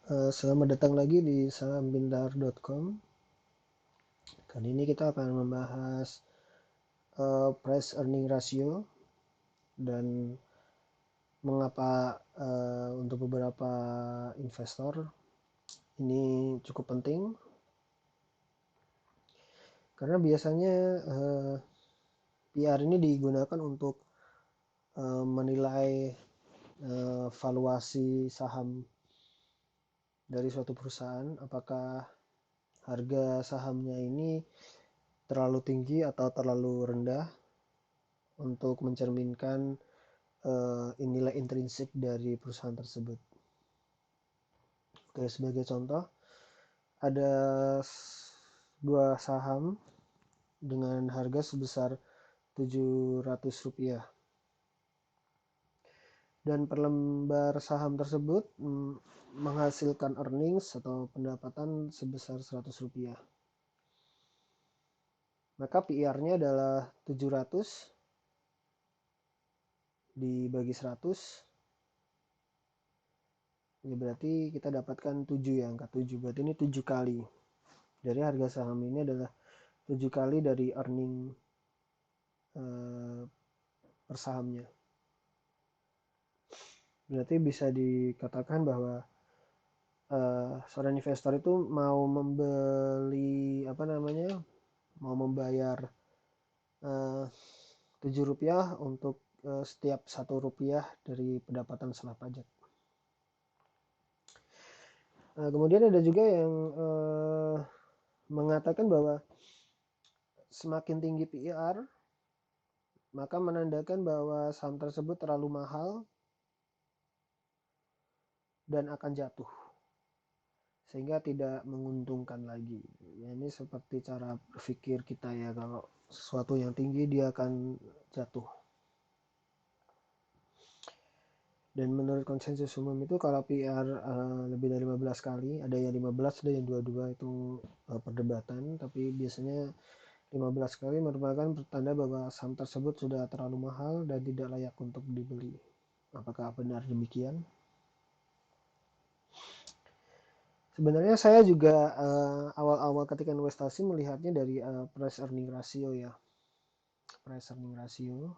Selamat datang lagi di sahambintar.com. Kali ini kita akan membahas price earning ratio dan mengapa untuk beberapa investor ini cukup penting, karena biasanya PR ini digunakan untuk menilai valuasi saham dari suatu perusahaan, apakah harga sahamnya ini terlalu tinggi atau terlalu rendah untuk mencerminkan nilai intrinsik dari perusahaan tersebut. Oke, sebagai contoh, ada dua saham dengan harga sebesar Rp700 dan per lembar saham tersebut menghasilkan earnings atau pendapatan sebesar Rp100. Maka PR-nya adalah 700 dibagi 100, ya berarti kita dapatkan 7, ya, angka 7. Berarti ini 7 kali. Dari harga saham ini adalah 7 kali dari earning per sahamnya. Berarti bisa dikatakan bahwa seorang investor itu mau membeli mau membayar Rp7 untuk setiap Rp1 dari pendapatan setelah pajak. Kemudian ada juga yang mengatakan bahwa semakin tinggi PR, maka menandakan bahwa saham tersebut terlalu mahal dan akan jatuh, sehingga tidak menguntungkan lagi. Ya, ini seperti cara berpikir kita, ya, kalau sesuatu yang tinggi dia akan jatuh. Dan menurut konsensus umum itu kalau PR lebih dari 15 kali, ada yang 15, ada yang 22, itu perdebatan, tapi biasanya 15 kali merupakan pertanda bahwa saham tersebut sudah terlalu mahal dan tidak layak untuk dibeli. Apakah benar demikian? Sebenarnya saya juga awal-awal ketika investasi melihatnya dari price earning ratio, ya. Price earning ratio.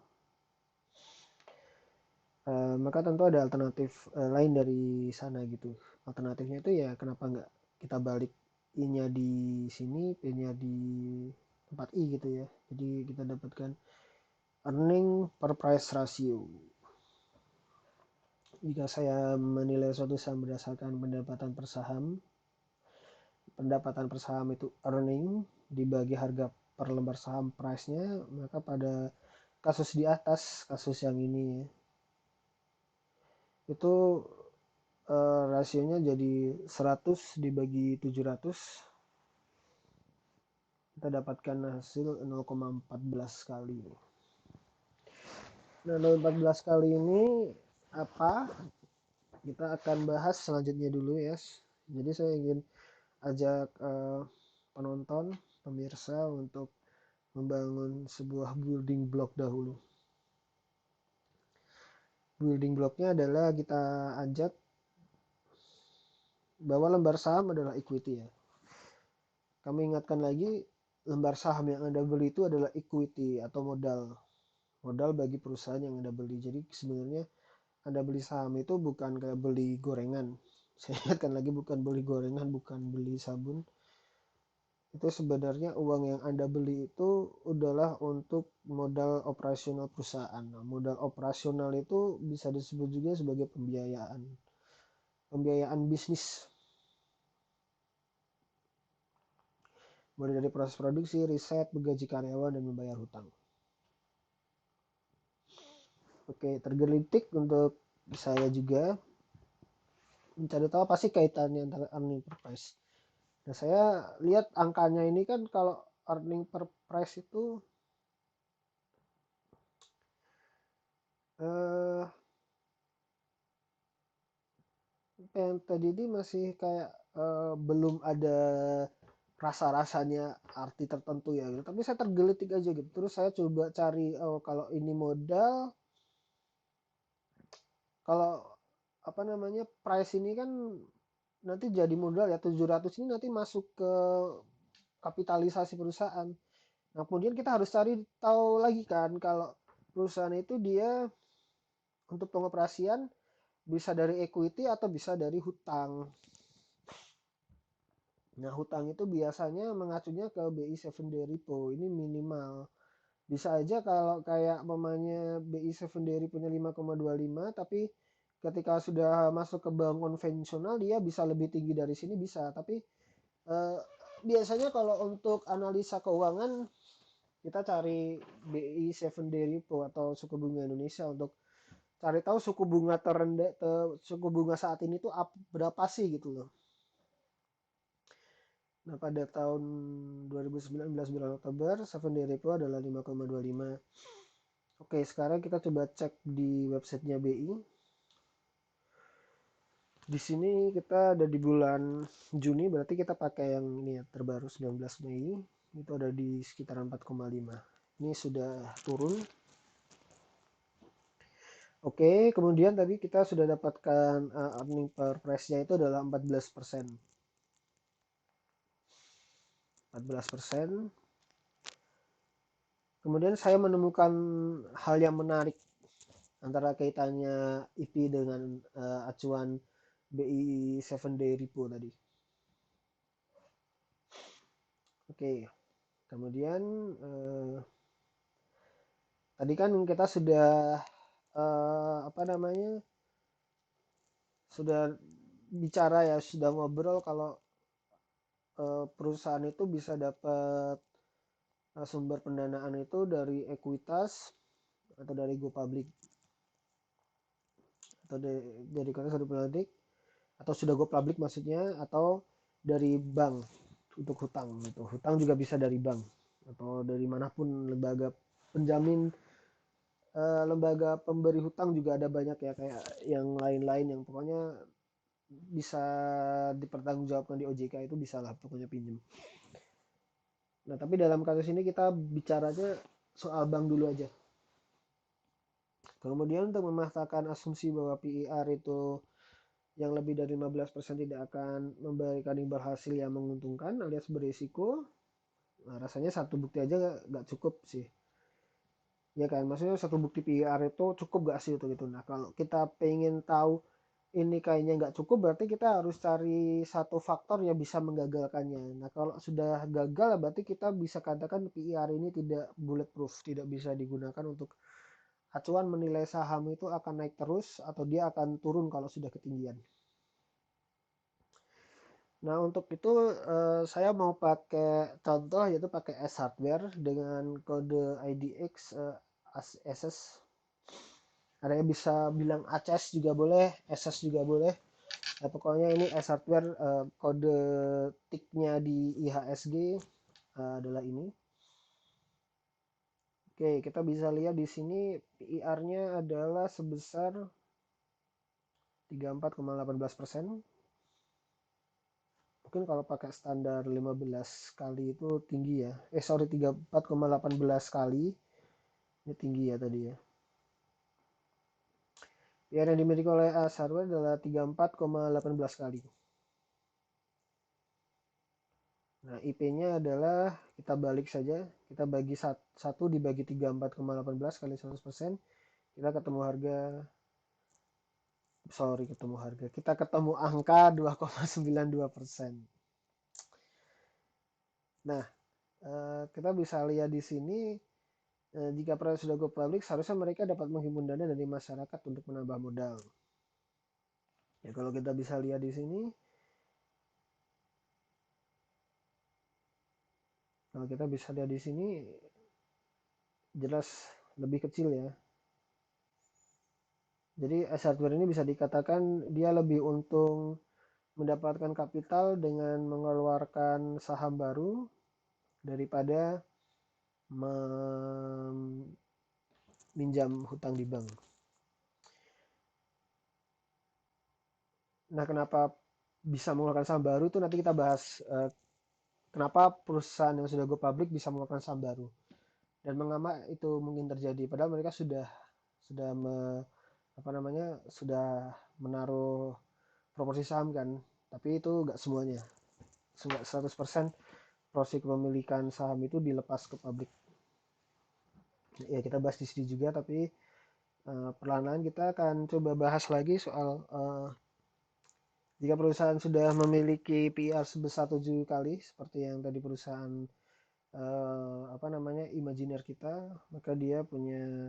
Maka tentu ada alternatif lain dari sana gitu. Alternatifnya itu ya kenapa nggak kita balik I-nya di sini, P-nya di tempat I gitu, ya. Jadi kita dapatkan earning per price ratio. Jika saya menilai suatu saham berdasarkan pendapatan per saham, pendapatan per saham itu earning dibagi harga per lembar saham price-nya, maka pada kasus di atas, kasus yang ini, ya, itu rasionya jadi 100 dibagi 700, kita dapatkan hasil 0,14 kali. Nah, 0,14 kali ini apa? Kita akan bahas selanjutnya dulu, ya. Jadi saya ingin ajak penonton, pemirsa untuk membangun sebuah building block dahulu. Building blocknya adalah kita ajak bahwa lembar saham adalah equity, ya. Kami ingatkan lagi, lembar saham yang Anda beli itu adalah equity atau modal bagi perusahaan yang Anda beli. Jadi sebenarnya Anda beli saham itu bukan kayak beli gorengan. Saya ingatkan lagi, bukan beli gorengan, bukan beli sabun. Itu sebenarnya uang yang Anda beli itu adalah untuk modal operasional perusahaan. Nah, modal operasional itu bisa disebut juga sebagai pembiayaan bisnis. Mulai dari proses produksi, riset, menggaji karyawan, dan membayar hutang. Oke, tergelitik untuk saya juga mencari tahu apa sih kaitannya antara earning per price. Nah, saya lihat angkanya ini kan, kalau earning per price itu yang tadi ini masih kayak belum ada rasa-rasanya arti tertentu, ya gitu. Tapi saya tergelitik aja gitu. Terus saya coba cari, kalau ini modal, kalau price ini kan nanti jadi modal ya 700 ini nanti masuk ke kapitalisasi perusahaan. Nah, kemudian kita harus cari tahu lagi kan kalau perusahaan itu dia untuk pengoperasian bisa dari equity atau bisa dari hutang. Nah, hutang itu biasanya mengacunya ke BI 7 day repo. Ini minimal. Bisa aja kalau kayak mamanya BI 7 day punya 5,25, tapi ketika sudah masuk ke bank konvensional dia bisa lebih tinggi dari sini bisa. Tapi eh, biasanya kalau untuk analisa keuangan kita cari BI 7 day repo atau suku bunga Indonesia untuk cari tahu suku bunga terendah, suku bunga saat ini tuh berapa sih gitu loh. Nah, pada tahun 2019 bulan Oktober, 7 day repo adalah 5,25. Oke, sekarang kita coba cek di websitenya BI. Di sini kita ada di bulan Juni, berarti kita pakai yang ini ya, terbaru 19 Mei. Itu ada di sekitar 4,5. Ini sudah turun. Oke, kemudian tadi kita sudah dapatkan earning per price-nya itu adalah 14%. 14%. Kemudian saya menemukan hal yang menarik antara kaitannya IP dengan acuan BI 7 day repo tadi. Oke, kemudian tadi kan kita sudah apa namanya, sudah bicara ya, sudah ngobrol kalau perusahaan itu bisa dapat sumber pendanaan itu dari ekuitas atau dari go public atau dari public atau sudah go public maksudnya, atau dari bank untuk hutang gitu. Hutang juga bisa dari bank atau dari manapun lembaga penjamin, lembaga pemberi hutang juga ada banyak ya, kayak yang lain-lain yang pokoknya bisa dipertanggungjawabkan di OJK itu bisa lah pokoknya pinjam. Nah, tapi dalam kasus ini kita bicaranya soal bank dulu aja. Kemudian untuk mematahkan asumsi bahwa PIR itu yang lebih dari 15% tidak akan memberikan imbal hasil yang menguntungkan alias berisiko, nah, rasanya satu bukti aja nggak cukup sih. Ya kan, maksudnya satu bukti PIR itu cukup gak sih itu gitu. Nah, kalau kita pengen tahu ini kayaknya nggak cukup, berarti kita harus cari satu faktor yang bisa menggagalkannya. Nah, kalau sudah gagal, berarti kita bisa katakan PIR ini tidak bulletproof, tidak bisa digunakan untuk acuan menilai saham itu akan naik terus atau dia akan turun kalau sudah ketinggian. Nah, untuk itu saya mau pakai contoh yaitu pakai S hardware dengan kode IDX SS. Ada yang bisa bilang ACS juga boleh, SS juga boleh. Nah, pokoknya ini S hardware, kode tiknya di IHSG adalah ini. Oke, kita bisa lihat di sini PIR-nya adalah sebesar 34,18%. Mungkin kalau pakai standar 15 kali itu tinggi ya. 34,18 kali. Ini tinggi ya tadi ya. PIR yang dimiliki oleh AS Hardware adalah 34,18 kali. Nah, IP-nya adalah kita balik saja. Kita bagi 1 dibagi 34,18 kali 100%. Kita ketemu harga, kita ketemu angka 2,92%. Nah, kita bisa lihat di sini, jika proyek sudah go public, seharusnya mereka dapat menghimpun dana dari masyarakat untuk menambah modal. Ya, kalau kita bisa lihat di sini, kalau kita bisa lihat di sini, jelas lebih kecil ya. Jadi S hardware ini bisa dikatakan dia lebih untung mendapatkan kapital dengan mengeluarkan saham baru daripada meminjam hutang di bank. Nah, kenapa bisa mengeluarkan saham baru itu nanti kita bahas. Kenapa perusahaan yang sudah go public bisa mengeluarkan saham baru dan mengapa itu mungkin terjadi, padahal mereka sudah apa namanya, sudah menaruh proporsi saham kan, tapi itu nggak semuanya, nggak 100% porsi kepemilikan saham itu dilepas ke publik. Ya kita bahas di sini juga, tapi perlahan-lahan kita akan coba bahas lagi soal jika perusahaan sudah memiliki PER sebesar 7 kali seperti yang tadi perusahaan imajiner kita, maka dia punya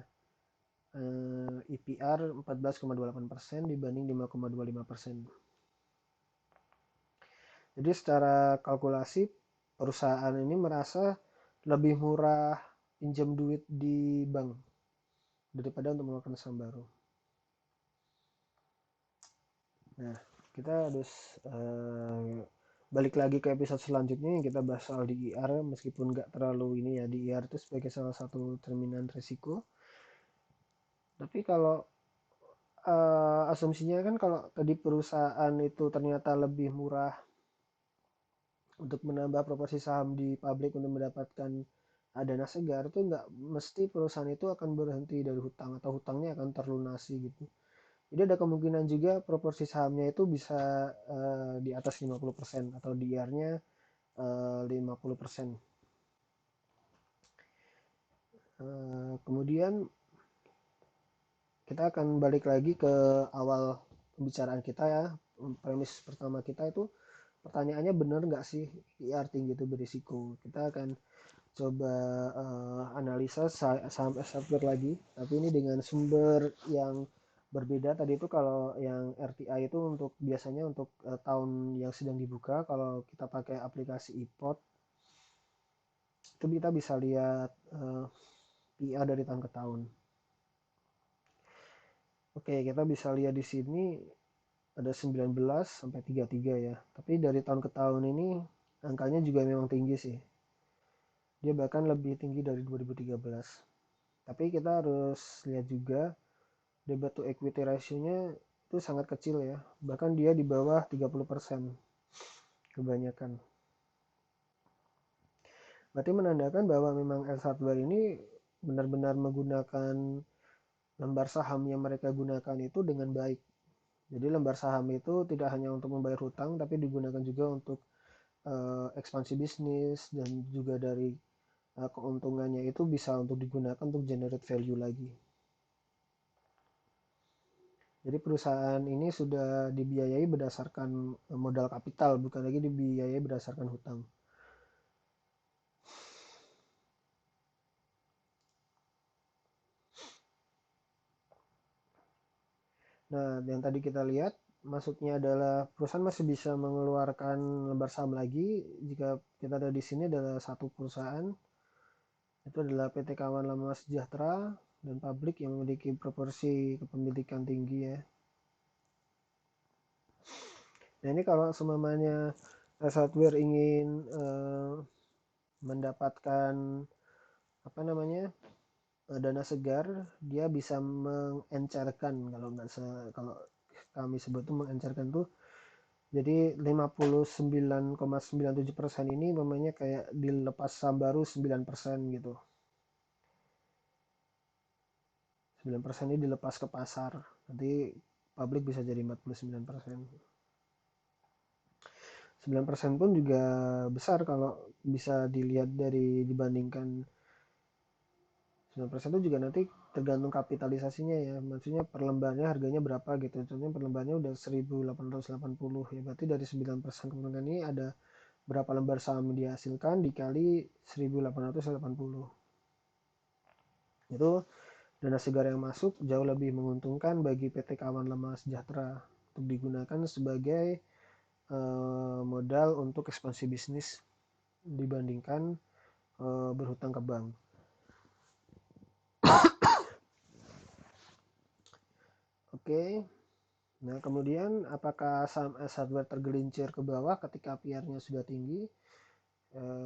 IPR 14,28% dibanding 5,25%. Jadi secara kalkulasi perusahaan ini merasa lebih murah pinjam duit di bank daripada untuk mengeluarkan saham baru. Nah, kita harus balik lagi ke episode selanjutnya yang kita bahas soal DIR, meskipun nggak terlalu ini ya, DIR itu sebagai salah satu cerminan risiko. Tapi kalau asumsinya kan kalau tadi perusahaan itu ternyata lebih murah untuk menambah proporsi saham di publik untuk mendapatkan dana segar, itu nggak mesti perusahaan itu akan berhenti dari hutang atau hutangnya akan terlunasi gitu. Jadi ada kemungkinan juga proporsi sahamnya itu bisa di atas 50% atau DR-nya 50%. Kemudian kita akan balik lagi ke awal pembicaraan kita ya. Premis pertama kita itu pertanyaannya benar nggak sih IR tinggi itu berisiko. Kita akan coba analisa saham software lagi, tapi ini dengan sumber yang berbeda. Tadi itu kalau yang RTI itu untuk biasanya untuk tahun yang sedang dibuka. Kalau kita pakai aplikasi iPod itu kita bisa lihat PIA dari tahun ke tahun. Oke, kita bisa lihat di sini ada 19 sampai 33 ya. Tapi dari tahun ke tahun ini angkanya juga memang tinggi sih. Dia bahkan lebih tinggi dari 2013. Tapi kita harus lihat juga debt to equity ratio-nya itu sangat kecil ya. Bahkan dia di bawah 30% kebanyakan. Berarti menandakan bahwa memang Else Hardware ini benar-benar menggunakan lembar saham yang mereka gunakan itu dengan baik. Jadi lembar saham itu tidak hanya untuk membayar hutang, tapi digunakan juga untuk ekspansi bisnis, dan juga dari keuntungannya itu bisa untuk digunakan untuk generate value lagi. Jadi perusahaan ini sudah dibiayai berdasarkan modal kapital, bukan lagi dibiayai berdasarkan hutang. Nah, yang tadi kita lihat, maksudnya adalah perusahaan masih bisa mengeluarkan lembar saham lagi. Jika kita ada di sini adalah satu perusahaan, itu adalah PT Kawan Lama Sejahtera dan Publik yang memiliki proporsi kepemilikan tinggi ya. Nah ini kalau semuanya software ingin mendapatkan dana segar, dia bisa mengencerkan, kalau kami sebut itu mengencerkan tuh, jadi 59,97% ini namanya kayak dilepas saham baru 9% gitu. 9% ini dilepas ke pasar, nanti publik bisa jadi 49%. 9% pun juga besar kalau bisa dilihat dari dibandingkan 9% itu juga nanti tergantung kapitalisasinya ya, maksudnya per lembarnya harganya berapa gitu. Contohnya per lembarnya udah 1880 ya, berarti dari 9% kemudian ini ada berapa lembar saham dihasilkan dikali 1880, itu dana segar yang masuk jauh lebih menguntungkan bagi PT Kawan Lama Sejahtera untuk digunakan sebagai modal untuk ekspansi bisnis dibandingkan berhutang ke bank. Oke. Nah, kemudian apakah saham hardware tergelincir ke bawah ketika PR-nya sudah tinggi?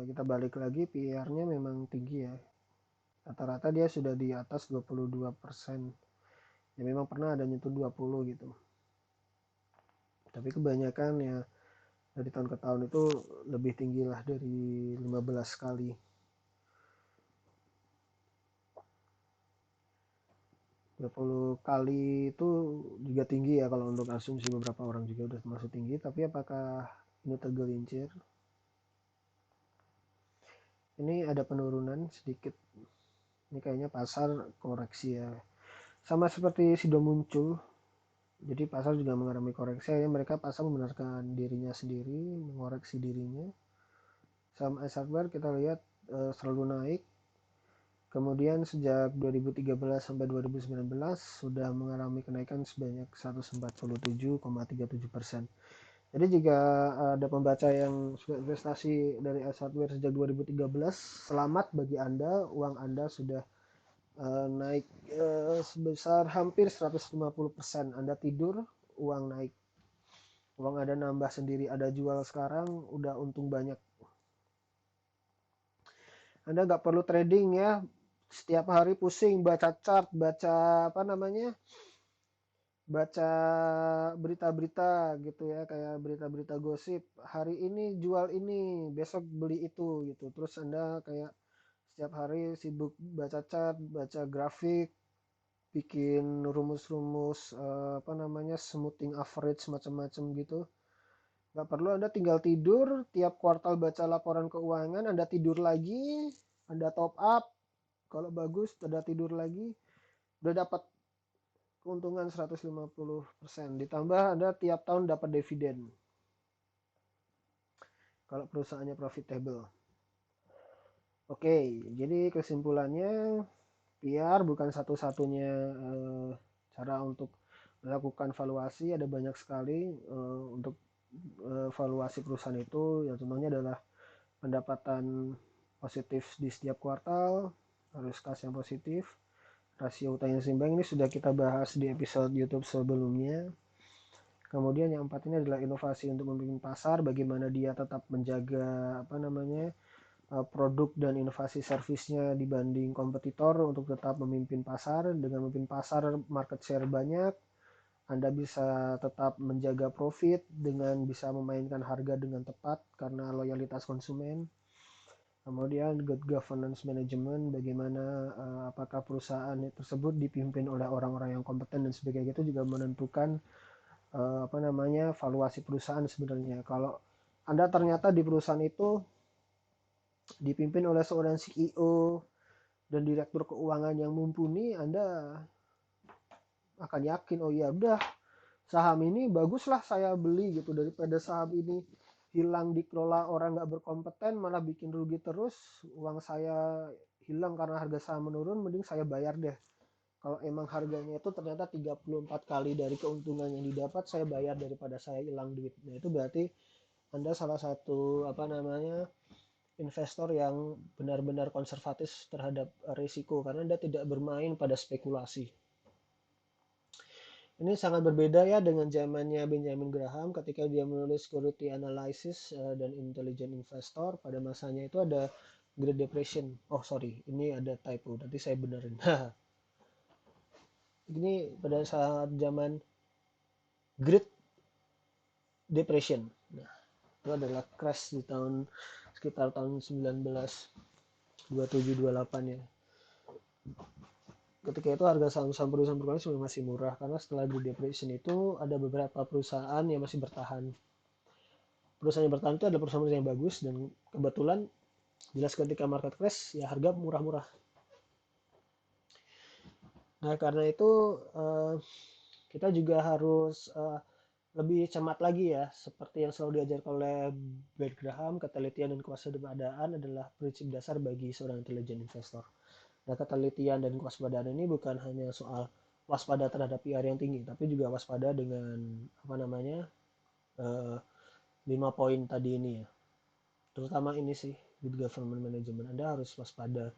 Kita balik lagi, PR-nya memang tinggi ya. Rata-rata dia sudah di atas 22%. Ya memang pernah ada nyentuh 20 gitu. Tapi kebanyakan ya dari tahun ke tahun itu lebih tinggi lah, dari 15 kali. 30 kali itu juga tinggi ya kalau untuk asumsi beberapa orang juga udah termasuk tinggi, tapi apakah ini tergelincir? Ini ada penurunan sedikit. Ini kayaknya pasar koreksi ya. Sama seperti Sido muncul. Jadi pasar juga mengalami koreksi. Akhirnya mereka pasar membenarkan dirinya sendiri, mengoreksi dirinya. Saham AS Hardware kita lihat selalu naik. Kemudian sejak 2013 sampai 2019 sudah mengalami kenaikan sebanyak 147,37%. Jadi jika ada pembaca yang sudah investasi dari AS Hardware sejak 2013, selamat bagi Anda, uang Anda sudah naik sebesar hampir 150%. Anda tidur, uang naik. Uang Anda nambah sendiri, ada jual sekarang, udah untung banyak. Anda nggak perlu trading ya, setiap hari pusing baca chart, baca baca berita-berita gitu ya, kayak berita-berita gosip, hari ini jual ini, besok beli itu gitu. Terus Anda kayak setiap hari sibuk baca chart, baca grafik, bikin rumus-rumus smoothing average macam-macam gitu. Nggak perlu, Anda tinggal tidur, tiap kuartal baca laporan keuangan, Anda tidur lagi, Anda top up, kalau bagus Anda tidur lagi, udah dapat keuntungan 150%. Ditambah Anda tiap tahun dapat dividen kalau perusahaannya profitable. Oke, jadi kesimpulannya PR bukan satu-satunya cara untuk melakukan valuasi. Ada banyak sekali untuk valuasi perusahaan itu. Yang contohnya adalah pendapatan positif di setiap kuartal, harus kas yang positif, rasio utang yang seimbang. Ini sudah kita bahas di episode YouTube sebelumnya. Kemudian yang empat ini adalah inovasi untuk memimpin pasar, bagaimana dia tetap menjaga produk dan inovasi servisnya dibanding kompetitor untuk tetap memimpin pasar. Dengan memimpin pasar, market share banyak, Anda bisa tetap menjaga profit dengan bisa memainkan harga dengan tepat karena loyalitas konsumen. Kemudian good governance management, bagaimana apakah perusahaan tersebut dipimpin oleh orang-orang yang kompeten dan sebagainya, itu juga menentukan valuasi perusahaan sebenarnya. Kalau Anda ternyata di perusahaan itu dipimpin oleh seorang CEO dan direktur keuangan yang mumpuni, Anda akan yakin, oh iya udah, saham ini baguslah saya beli gitu, daripada saham ini hilang dikelola orang nggak berkompeten malah bikin rugi terus, uang saya hilang karena harga saham menurun, mending saya bayar deh. Kalau emang harganya itu ternyata 34 kali dari keuntungan yang didapat, saya bayar daripada saya hilang duit. Nah, itu berarti Anda salah satu investor yang benar-benar konservatif terhadap risiko karena Anda tidak bermain pada spekulasi. Ini sangat berbeda ya dengan zamannya Benjamin Graham ketika dia menulis Security Analysis dan Intelligent Investor. Pada masanya itu ada Great Depression. Oh sorry, ini ada typo. Nanti saya benerin. Ini pada saat zaman Great Depression. Nah, itu adalah crash di tahun sekitar tahun 1927-28 ya. Ketika itu harga saham-saham perusahaan perbankan masih murah karena setelah Great Depression itu ada beberapa perusahaan yang masih bertahan. Perusahaan yang bertahan itu adalah perusahaan yang bagus dan kebetulan jelas ketika market crash ya harga murah-murah. Nah karena itu kita juga harus lebih cermat lagi ya, seperti yang selalu diajarkan oleh Brad Graham, ketelitian dan kewaspadaan adalah prinsip dasar bagi seorang intelligent investor. Nah, ketelitian dan kewaspadaan ini bukan hanya soal waspada terhadap PR yang tinggi, tapi juga waspada dengan 5 poin tadi ini ya. Terutama ini sih, good government management. Anda harus waspada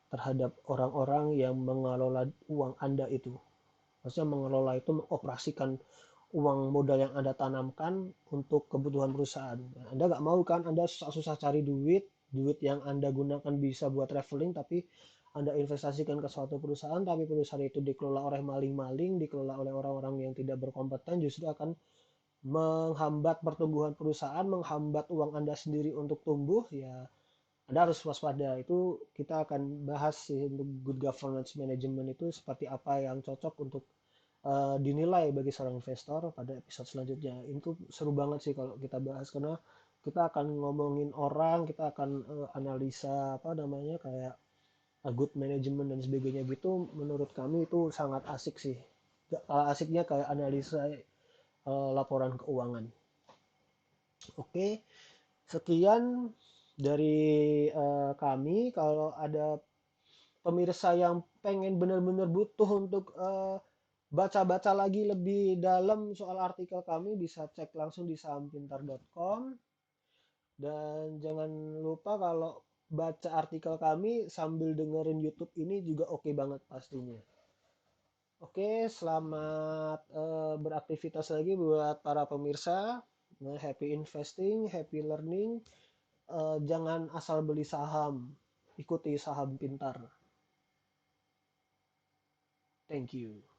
terhadap orang-orang yang mengelola uang Anda itu. Maksudnya mengelola itu mengoperasikan uang modal yang Anda tanamkan untuk kebutuhan perusahaan. Anda nggak mau kan Anda susah-susah cari duit yang Anda gunakan bisa buat traveling, tapi Anda investasikan ke suatu perusahaan, tapi perusahaan itu dikelola oleh maling-maling, dikelola oleh orang-orang yang tidak berkompeten, justru akan menghambat pertumbuhan perusahaan, menghambat uang Anda sendiri untuk tumbuh, ya Anda harus waspada. Itu kita akan bahas sih untuk good governance management itu seperti apa yang cocok untuk dinilai bagi seorang investor pada episode selanjutnya. Itu seru banget sih kalau kita bahas karena kita akan ngomongin orang, kita akan analisa apa namanya kayak good management dan sebagainya gitu. Menurut kami itu sangat asik sih. Asiknya kayak analisa laporan keuangan. Oke, sekian dari kami. Kalau ada pemirsa yang pengen benar-benar butuh untuk baca-baca lagi lebih dalam soal artikel kami, bisa cek langsung di sahampintar.com. Dan jangan lupa kalau baca artikel kami sambil dengerin YouTube ini juga oke banget pastinya. Oke, selamat beraktivitas lagi buat para pemirsa. Nah, happy investing, happy learning. Jangan asal beli saham, ikuti saham pintar. Thank you.